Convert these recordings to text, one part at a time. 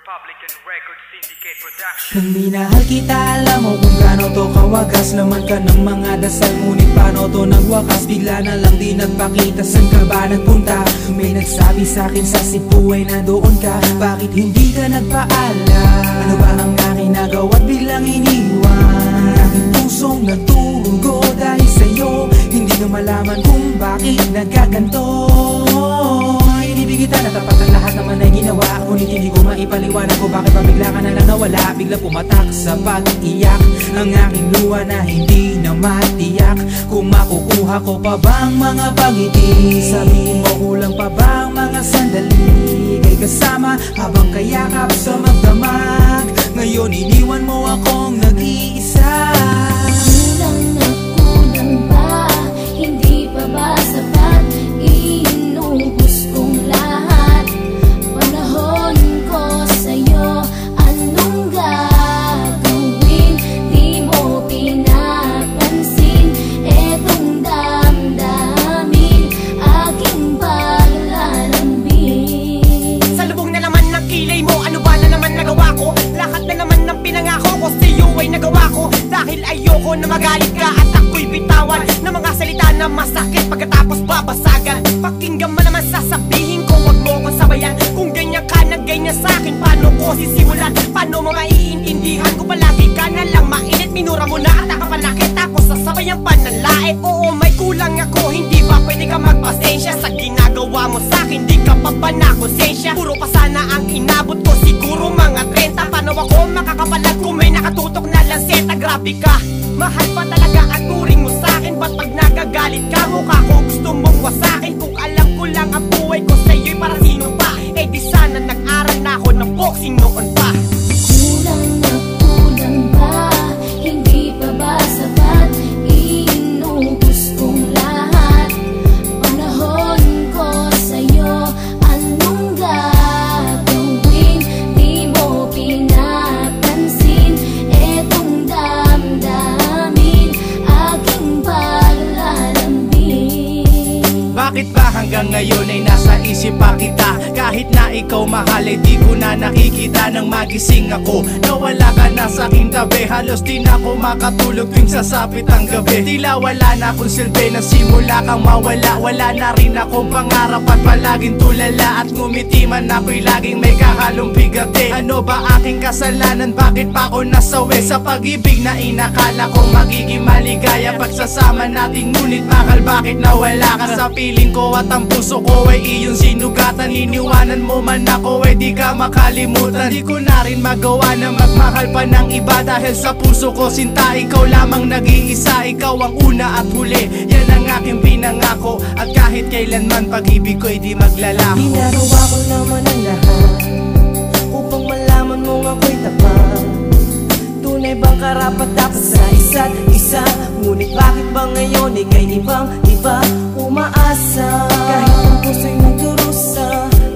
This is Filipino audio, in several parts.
Republican Record Syndicate Production. Nang minahal kita, alam mo kung gaano to kawagas. Laman ka ng mga dasal, ngunit paano to nagwakas? Bigla na lang di nagpakita, saan ka ba nagpunta? May nagsabi sa'kin sa Cebu ay nandoon ka. Bakit hindi ka nagpaalam? Ano ba ang aking nagawa't biglang iniwan? Ang aking pusong nagturugo dahil sa'yo. Hindi na malaman kung bakit nagkaganto. Inibig kita na tapat ang lahat naman ay ginawa, ngunit hindi ko maipaliwanag ko bakit pa bigla ka na lang nawala. Bigla pumatak sa pag-iyak ang aking luha na hindi na matiyak. Kung makukuha ko pa bang mga pangiti? Sabihin mo kulang pa bang mga sandali? Kay kasama habang kayakap sa magdamag. Ngayon iniwan mo akong nag-iisa. Kulang na kulang ba? Hindi pa ba sapat? Inubos kong lahat. Panahon ko sa'yo, anong gagawin? Di mo pinapansin etong damdamin, aking paglalambing. Sa lubong na naman ng kilay mo, ano ba na naman nagawa ko? Lahat na naman ng pinangako ko sa'yo ay nagawa ko. Dahil ayoko na magalit ka at ako'y bitawan ng mga salita na masakit pagkatapos babasagan. Pakinggan mo naman sasabihin ko, wag mo ko sabayan. Kung ganyan ka na ganyan sa'kin, paano ko sisimulan? Paano mo maiintindihan ko palagi ka na lang mainit? Minura mo na at nakapanakit ako sa sabayang pananlait. Oo, may kulang ako, hindi ba pwede ka magpasensya sa ginagawa mo sa'kin? Di ka pa ba nakonsensya? Puro pa sana ang inabot ko, siguro mga 30. Paano ako makakapalag kung may nakatutok na lanseta? Grabe ka, mahal pa talaga ang turing mo sa'kin. Ba't pag nagagalit ka, mukha ko gusto mong wasakin? Kung alam ko lang ang buhay ko sa'yo'y para sino pa? Eh di sana nag-aral na ako ng boxing noon pa. Kulang na kulang ba? Hindi pa ba sapat? Inubos kong lahat. Panahon ko sa'yo, anong gagawin? Di mo pinapansin etong damdamin, aking paglalambing. Bakit ba hanggang ngayon ay nasa isip pa kita? Kahit na ikaw mahal ay di ko na nakikita. Nang magising ako, nawala ka na sa aking tabi. Halos di na ako makatulog tuwing sasapit ang gabi. Tila wala na akong silbi na simula kang mawala. Wala na rin akong pangarap at palaging tulala. At ngumiti man ako'y laging may kahalong bigati. Ano ba aking kasalanan? Bakit pa ako nasawi sa pag-ibig na inakala kong magiging maligaya? Pagsasama nating ngunit bakal bakit nawala ka sa piling ko? At ang puso ko ay iyong sinugatan. Iniwanan mo man ako ay di ka makalimutan. Di ko na rin magawa na magmahal pa ng iba. Dahil sa puso ko sinta, ikaw lamang nag-iisa. Ikaw ang una at huli, yan ang aking pinangako. At kahit kailanman pag-ibig ko ay di maglalaho. Ginagawa ko naman ang lahat upang malaman mong ako'y tapat. Tunay bang karapat dapat sa isa't isa? Ngunit bakit ba ngayon ika'y ibang-iba umaasa? Kahit ang puso'y nagdurusa,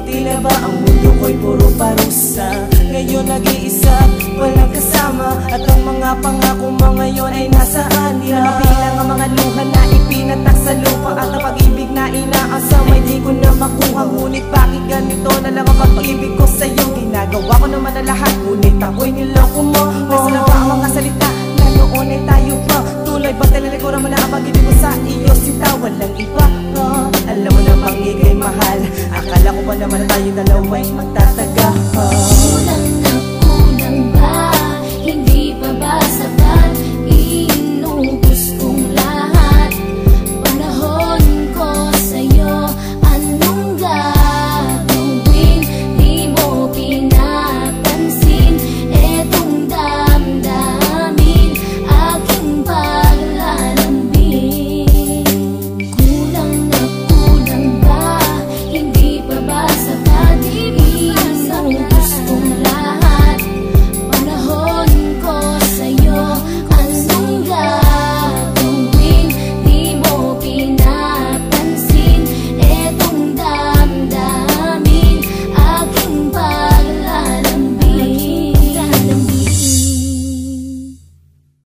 tila ba ang mundo ko'y puro parusa? Ngayon nag-iisa, walang kasama. At ang mga pangako mo ngayon ay nasaan? Di na mabilang ang mga luha na ipinatak sa lupa. At ang pag-ibig na inaasam ay di ko na makuha. Ngunit bakit ganito na lang ang pag-ibig ko sa'yo? Ginagawa ko naman ang lahat, ngunit ako'y niloko mo. Nasa na ba ang mga salita na noon ay tayo pa? Tuloy ba talalikuran mo na ang pag-ibig ko sa iyo? Sinta, walang iba. Alam mo namang ika'y mahal. Akala ko ba naman na tayo dalawa'y magtatapos?